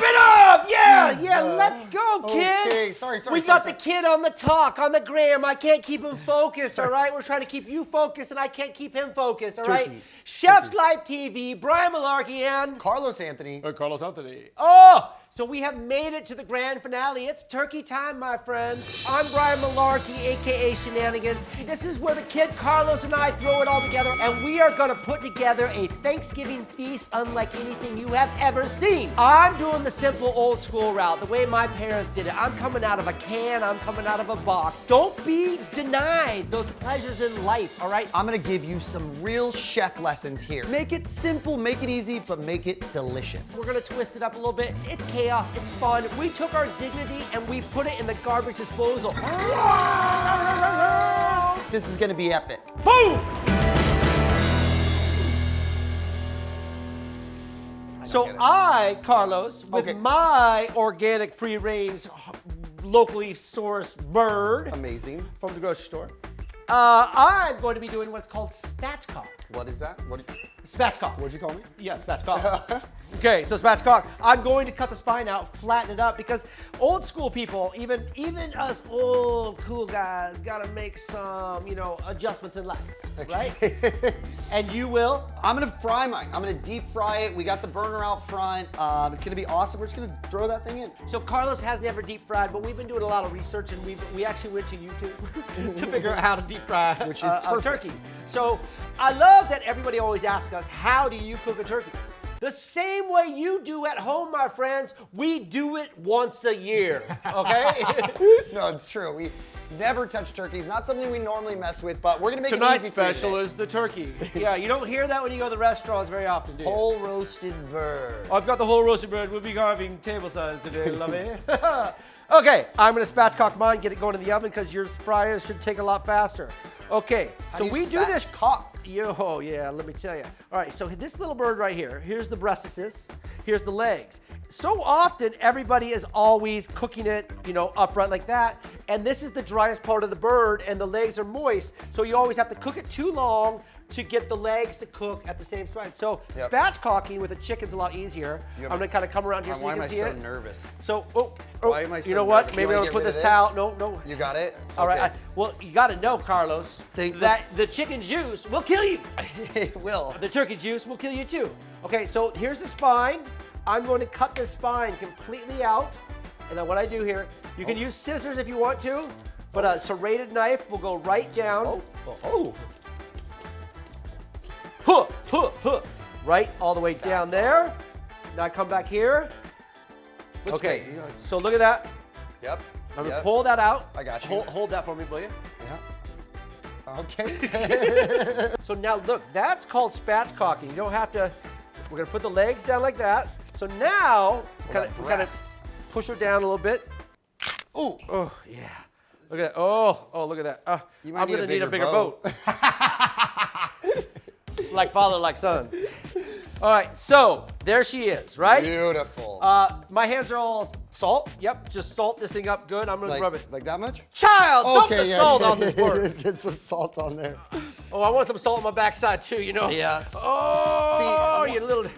it up! Yeah, let's go, kid. Okay, sorry. We got the kid on the talk, on the gram. I can't keep him focused, all right? We're trying to keep you focused, and I can't keep him focused, all right? Chef's Life TV, Brian Malarkey, and Carlos Anthony. Carlos Anthony. Oh, so we have made it to the grand finale. It's turkey time, my friends. I'm Brian Malarkey, AKA Shenanigans. This is where the kid Carlos and I throw it all together, and we are gonna put together a Thanksgiving feast unlike anything you have ever seen. I'm doing the simple old school route, the way my parents did it. I'm coming out of a can, I'm coming out of a box. Don't be denied those pleasures in life, all right? I'm gonna give you some real chef lessons here. Make it simple, make it easy, but make it delicious. We're gonna twist it up a little bit. It's chaos, it's fun. We took our dignity and we put it in the garbage disposal. This is gonna be epic. Boom! So I, Carlos, with my organic free-range, locally sourced bird Amazing. from the grocery store, I'm going to be doing what's called spatchcock. What is that? Spatchcock. What'd you call me? Yeah, spatchcock. Okay, so spatchcock. I'm going to cut the spine out, flatten it up, because old school people, even us old cool guys, gotta make some, adjustments in life, right? And you will? I'm gonna fry mine. I'm gonna deep fry it. We got the burner out front. It's gonna be awesome. We're just gonna throw that thing in. So Carlos has never deep fried, but we've been doing a lot of research, and we actually went to YouTube to figure out how to deep fry a turkey. So I love that everybody always asks us, how do you cook a turkey? The same way you do at home, my friends, we do it once a year, okay? No, it's true. We never touch turkeys. Not something we normally mess with, but we're gonna make Tonight's it easy for you special today. is the turkey. Yeah, you don't hear that when you go to the restaurants very often, do you? Whole roasted bird. I've got the whole roasted bird. We'll be carving table size today, lovey. Okay, I'm gonna spatchcock mine, get it going in the oven, because your fryers should take a lot faster. Okay, so we do this. Cock. Yo, yeah, let me tell you. All right, so this little bird right here, here's the breastises, here's the legs. So often, everybody is always cooking it, upright like that, and this is the driest part of the bird, and the legs are moist, so you always have to cook it too long to get the legs to cook at the same time. So spatchcocking with a chicken's a lot easier. I'm gonna kind of come around here so you can see it. Why am I so nervous? So, Why am I so you know what? nervous? Maybe You I'm wanna gonna put get rid this of towel. No. You got it? All right. Well, you got to know, Carlos, Let's- that the chicken juice will kill you. It will. The turkey juice will kill you too. Okay, so here's the spine. I'm going to cut the spine completely out. And then what I do here, you can use scissors if you want to, but a serrated knife will go right down. Right all the way down there. Now I come back here. Okay, so look at that. Yep. I'm gonna pull that out. I got you. Hold that for me, will you? Yeah. Okay. So now look, that's called spatchcocking. You don't have to, we're gonna put the legs down like that. So now, we kind of push her down a little bit. Ooh, oh yeah. Look at that, oh, look at that. You might I'm gonna need a bigger boat. Like father, like son. All right, so there she is, right? Beautiful. My hands are all salt. Yep, just salt this thing up good. I'm gonna rub it. Like that much? Child, dump the salt on this bird. Get some salt on there. Oh, I want some salt on my backside too, Yes. Oh, you little,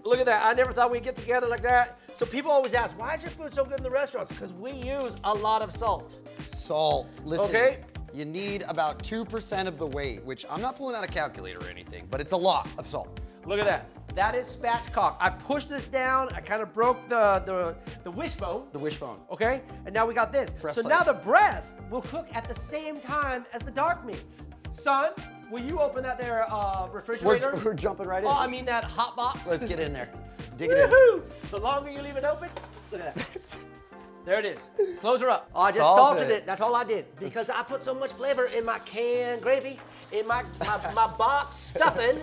look at that. I never thought we'd get together like that. So people always ask, why is your food so good in the restaurants? Because we use a lot of salt. Salt. Listen. Okay. You need about 2% of the weight, which I'm not pulling out a calculator or anything, but it's a lot of salt. Look at that. That is spatchcock. I pushed this down. I kind of broke the wishbone. The wishbone. Okay, and now we got this. So now the breast will cook at the same time as the dark meat. Son, will you open that there refrigerator? We're jumping right in. Oh, I mean that hot box. Let's get in there. Dig it in. Woohoo! The longer you leave it open, look at that. There it is. Close her up. Oh, I just salted it. That's all I did. Because I put so much flavor in my canned gravy, in my box stuffing,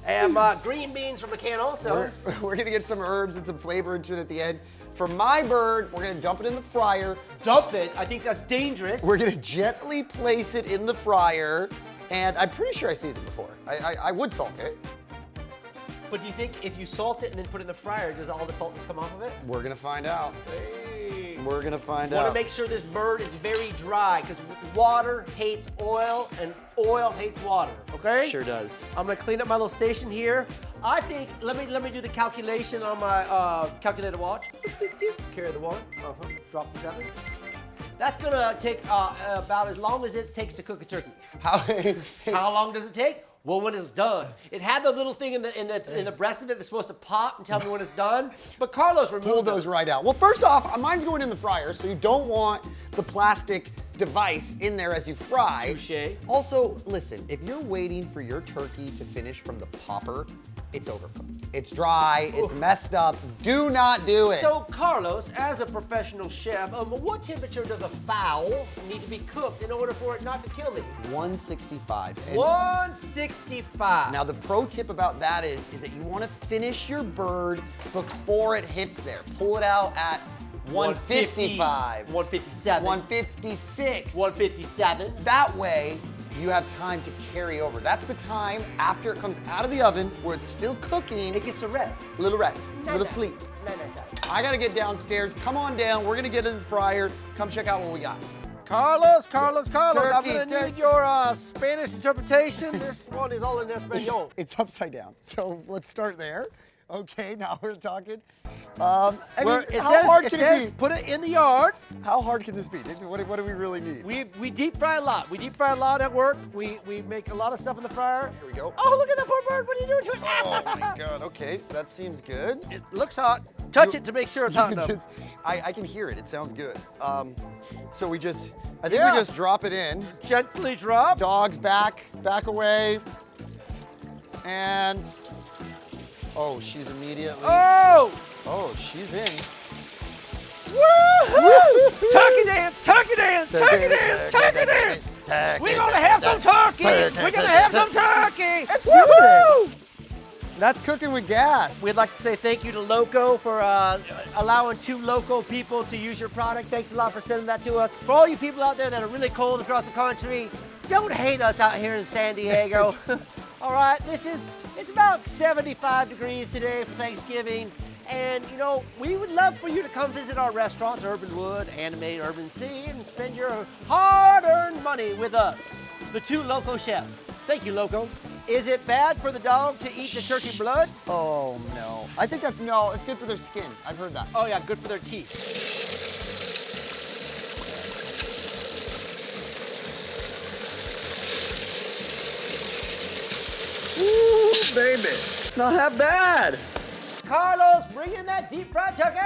and my green beans from the can also. We're gonna get some herbs and some flavor into it at the end. For my bird, we're gonna dump it in the fryer. Dump it? I think that's dangerous. We're gonna gently place it in the fryer, and I'm pretty sure I seasoned before. I would salt it. But do you think if you salt it and then put it in the fryer, does all the salt just come off of it? We're gonna find out. Hey. We're gonna find I want out. to make sure this bird is very dry because water hates oil and oil hates water, okay? Sure does. I'm gonna clean up my little station here. I think, let me do the calculation on my calculator watch. Carry the 1, drop the 7. That's gonna take about as long as it takes to cook a turkey. How long does it take? Well, when it's done. It had the little thing in the breast of it that's supposed to pop and tell me when it's done. But Carlos removed Pull those right out. Well, first off, mine's going in the fryer, so you don't want the plastic device in there as you fry. Touché. Also, listen, if you're waiting for your turkey to finish from the popper, it's overcooked. It's dry, it's messed up. Do not do it. So, Carlos, as a professional chef, what temperature does a fowl need to be cooked in order for it not to kill me? 165. And 165. now, the pro tip about that is that you want to finish your bird before it hits there. Pull it out at 155. 157. 156. 157. That way, you have time to carry over. That's the time after it comes out of the oven where it's still cooking. It gets to rest. Little rest, little sleep. No. I gotta get downstairs. Come on down. We're gonna get in the fryer. Come check out what we got. Carlos, I'm Turkey, gonna need your Spanish interpretation. This one is all in Espanol. It's upside down. So let's start there. Okay, now we're talking. It says put it in the yard. How hard can this be? What do we really need? We deep fry a lot. We deep fry a lot at work. We make a lot of stuff in the fryer. Here we go. Oh, look at that poor bird. What are you doing to it? Oh my God. Okay, that seems good. It looks hot. Touch it to make sure it's hot enough. I can hear it. It sounds good. So we just drop it in. Gently drop. Dogs back away. And oh, she's immediately. Oh! Oh, she's in. Woo-hoo! Turkey dance, turkey dance, turkey dance, turkey dance. We're gonna have some turkey. We're gonna have some turkey. Woo-hoo! That's cooking with gas. We'd like to say thank you to Loco for allowing 2 local people to use your product. Thanks a lot for sending that to us. For all you people out there that are really cold across the country, don't hate us out here in San Diego. All right, it's about 75 degrees today for Thanksgiving. And, you know, we would love for you to come visit our restaurants, Urban Wood, Animate, Urban Sea, and spend your hard-earned money with us, the 2 Loco chefs. Thank you, Loco. Is it bad for the dog to eat the turkey blood? Oh, no. I think no, it's good for their skin. I've heard that. Oh, yeah, good for their teeth. Ooh, baby. Not that bad. Carlos, bring in that deep fried turkey!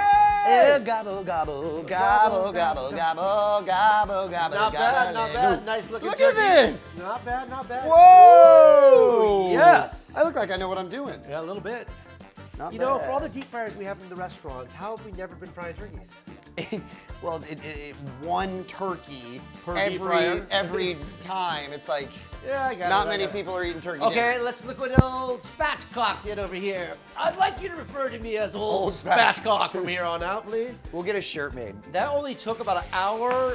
Gobble, gobble, gobble, gobble, gobble, gobble, gobble, Not bad, not bad. Nice looking Look turkey. at this. Not bad, not bad. Whoa! Yes. I look like I know what I'm doing. Yeah, a little bit. Not You bad. know, for all the deep fryers we have in the restaurants, how have we never been frying turkeys? Well, one turkey Per deep fryer? every time. It's like Yeah, I got it. not I many got it. people are eating turkey. Okay, dinner. let's look what old spatchcock did over here. I'd like you to refer to me as old Old spatchcock. spatchcock from here on out, please. We'll get a shirt made. That only took about an hour.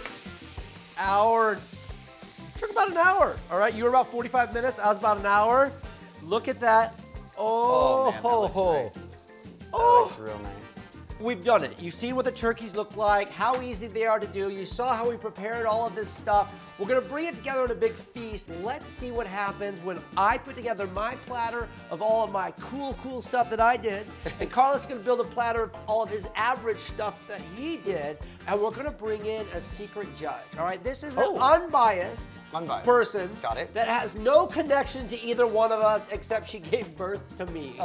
Took about an hour. All right, you were about 45 minutes. I was about an hour. Look at that. Oh, man, that ho, looks ho. nice. Oh. That looks real nice. We've done it. You've seen what the turkeys look like, how easy they are to do. You saw how we prepared all of this stuff. We're gonna bring it together in a big feast. Let's see what happens when I put together my platter of all of my cool stuff that I did. And Carlos is gonna build a platter of all of his average stuff that he did. And we're gonna bring in a secret judge. All right, this is an unbiased person Got it. that has no connection to either one of us except she gave birth to me.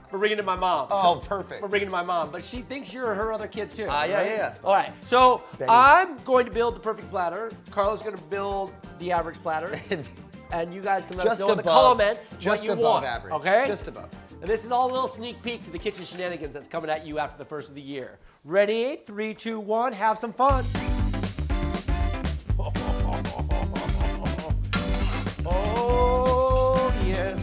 For bringing in my mom. Oh, perfect. For bringing in my mom, but she thinks you're her other kid too. Yeah. All right, so I'm going to build the perfect platter. Carlos is going to build the average platter. And you guys can let us know in the comments just what you above want. average. Okay? Just above. And this is all a little sneak peek to the kitchen shenanigans that's coming at you after the first of the year. Ready? 3, 2, 1, have some fun. Oh, yes.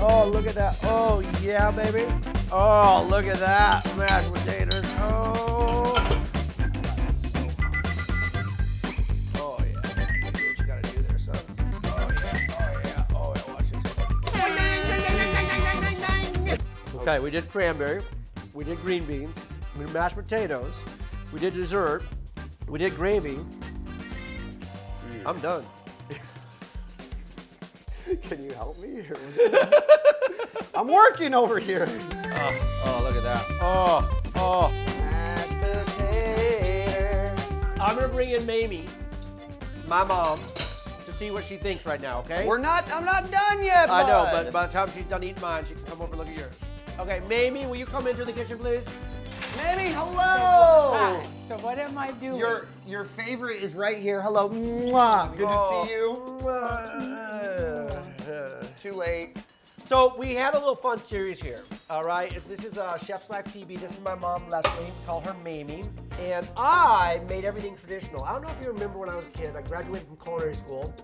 Oh, look at that. Oh, yeah, baby. Oh, look at that. Mashed potatoes. Oh. Oh, yeah. Do what you gotta do there, son. Oh, yeah. Oh, yeah. Oh, yeah. Watch this. Okay, we did cranberry. We did green beans. We did mashed potatoes. We did dessert. We did gravy. I'm done. Can you help me? I'm working over here. Oh, look at that. Oh. Mashed potato. I'm gonna bring in Mamie, my mom, to see what she thinks right now, okay? I'm not done yet, I know, bud. but by the time she's done eating mine, she can come over and look at yours. Okay, Mamie, will you come into the kitchen, please? Mamie, hello. Hi. So what am I doing? Your favorite is right here. Hello. Mwah. Good to see you. Too late. So we had a little fun series here, all right? This is Chef's Life TV. This is my mom, Leslie. We call her Mamie. And I made everything traditional. I don't know if you remember when I was a kid, I graduated from culinary school,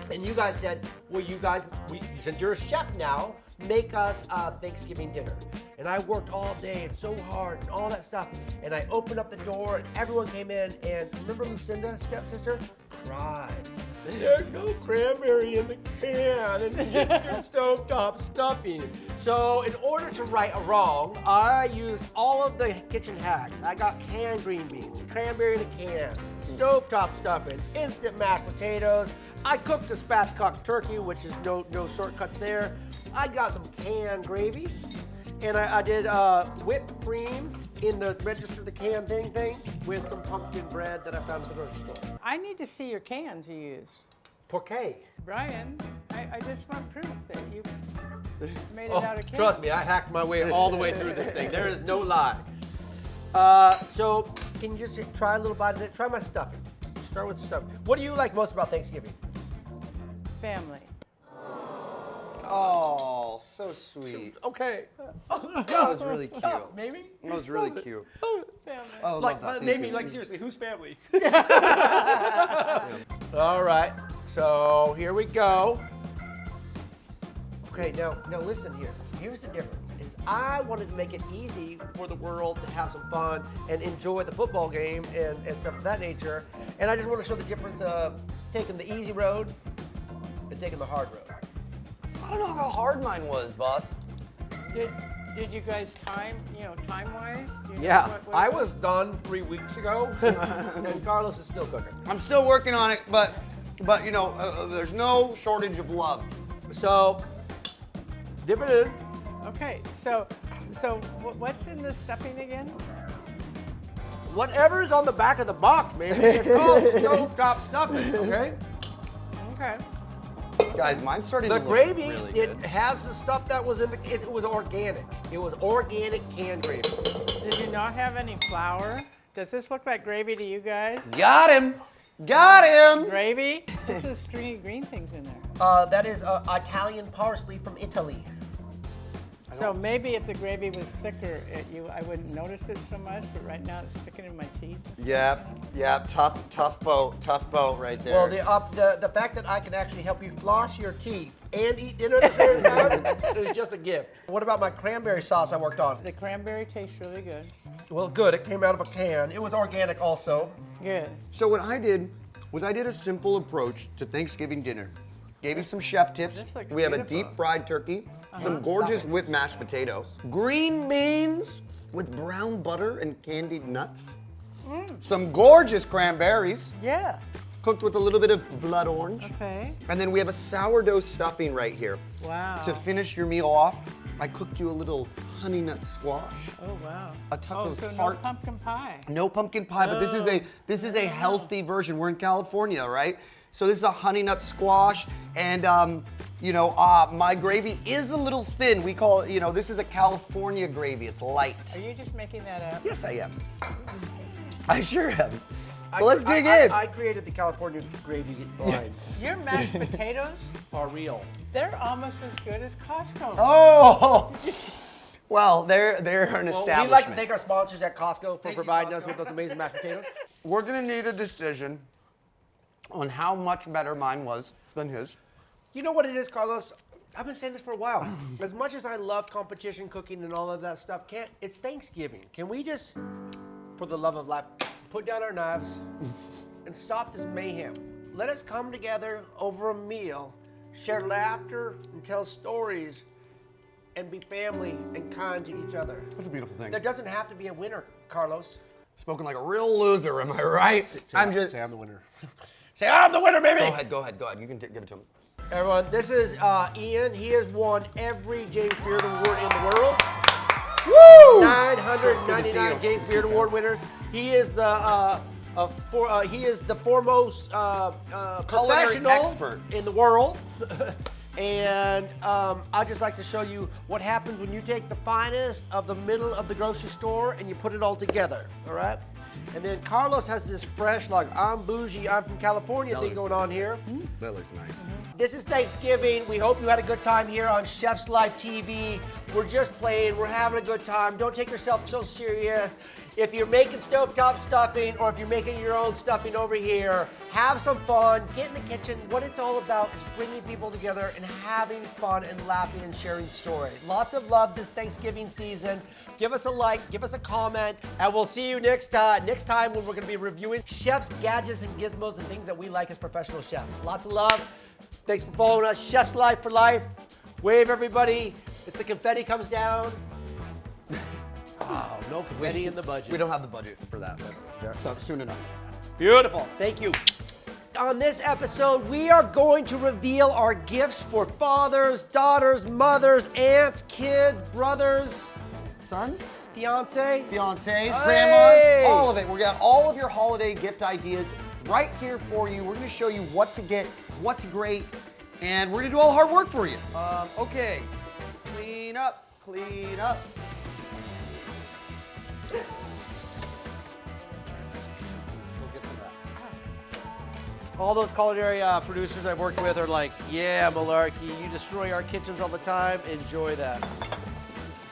and you guys said, well, since you're a chef now, make us Thanksgiving dinner. And I worked all day and so hard and all that stuff. And I opened up the door and everyone came in, and remember Lucinda, stepsister, cried. There's no cranberry in the can, and your stovetop stuffing. So in order to right a wrong, I used all of the kitchen hacks. I got canned green beans, cranberry in a can, stovetop stuffing, instant mashed potatoes. I cooked a spatchcock turkey, which is no shortcuts there. I got some canned gravy, and I did whipped cream in the register the can thing with some pumpkin bread that I found at the grocery store. I need to see your cans you used. Porqué. Brian, I just want proof that you made it out of cans. Trust me, I hacked my way all the way through this thing. There is no lie. So can you just try a little bite of it? Try my stuffing. Start with the stuffing. What do you like most about Thanksgiving? Family. Oh, so sweet. Okay. That was really cute. Maybe? That was really cute. Family. Oh, I love that. Maybe, like seriously, whose family? All right, so here we go. Okay, now listen here. Here's the difference, is I wanted to make it easy for the world to have some fun and enjoy the football game and stuff of that nature. And I just want to show the difference of taking the easy road and taking the hard road. I don't know how hard mine was, boss. Did you guys time-wise? Yeah, I was done 3 weeks ago, and Carlos is still cooking. I'm still working on it, but you know, there's no shortage of love. So, dip it in. Okay, so what's in the stuffing again? Whatever's on the back of the box, man. It's called stovetop stuffing, okay? Okay. Guys, mine's starting The to look gravy, really it good. has the stuff that was in it was organic. It was organic canned gravy. Did you not have any flour? Does this look like gravy to you guys? Got him! Got him! Gravy? This is stringy green things in there. That is Italian parsley from Italy. So maybe if the gravy was thicker, I wouldn't notice it so much, but right now it's sticking in my teeth. Yep, tough boat right there. Well, the fact that I can actually help you floss your teeth and eat dinner at the same time is just a gift. What about my cranberry sauce I worked on? The cranberry tastes really good. Well, good. It came out of a can. It was organic also. Good. So what I did was I did a simple approach to Thanksgiving dinner. Gave you some chef tips. This looks We have a beautiful. deep fried turkey, some gorgeous whipped mashed potatoes, green beans with brown butter and candied nuts, some gorgeous cranberries, Yeah. cooked with a little bit of blood orange. Okay. And then we have a sourdough stuffing right here. Wow. To finish your meal off, I cooked you a little honey nut squash. Oh wow. A tuck of so no tart- pumpkin pie. No pumpkin pie, but this is a healthy version. We're in California, right? So this is a honey nut squash, and my gravy is a little thin. We call it, this is a California gravy. It's light. Are you just making that up? Yes, I am. I sure am. Well, let's dig in. I created the California gravy line. Your mashed potatoes, Are real. they're almost as good as Costco. Oh, well, they're an Well, establishment. we'd like to thank our sponsors at Costco for providing us with those amazing mashed potatoes. We're gonna need a decision on how much better mine was than his. You know what it is, Carlos? I've been saying this for a while. As much as I love competition cooking and all of that stuff, it's Thanksgiving. Can we just, for the love of life, put down our knives and stop this mayhem? Let us come together over a meal, share laughter and tell stories, and be family and kind to each other. That's a beautiful thing. There doesn't have to be a winner, Carlos. Spoken like a real loser, am I right? Say I'm the winner. Say I'm the winner, baby. Go ahead. You can give it to him. Everyone, this is Ian. He has won every James Beard Award in the world. Woo! 999 James Beard Award winners. He is the foremost professional expert in the world. And I'd just like to show you what happens when you take the finest of the middle of the grocery store and you put it all together, all right? And then Carlos has this fresh, like, I'm bougie, I'm from California thing going on here. That looks nice. This is Thanksgiving. We hope you had a good time here on Chef's Life TV. We're just playing. We're having a good time. Don't take yourself so serious. If you're making stovetop stuffing or if you're making your own stuffing over here, have some fun. Get in the kitchen. What it's all about is bringing people together and having fun and laughing and sharing stories. Lots of love this Thanksgiving season. Give us a like, give us a comment, and we'll see you next time when we're going to be reviewing chefs' gadgets and gizmos and things that we like as professional chefs. Lots of love. Thanks for following us. Chef's Life for life. Wave, everybody. If the confetti comes down. Oh, no confetti in the budget. We don't have the budget for that, but so soon enough. Beautiful. Thank you. On this episode, we are going to reveal our gifts for fathers, daughters, mothers, aunts, kids, brothers, Sons? fiance. Fiancés, Hey! grandmas, all of it. We got all of your holiday gift ideas right here for you. We're going to show you what to get, what's great, and we're going to do all the hard work for you. Okay, clean up, clean up. Go get some of that. All those culinary producers I've worked with are like, yeah, Malarkey, you destroy our kitchens all the time. Enjoy that.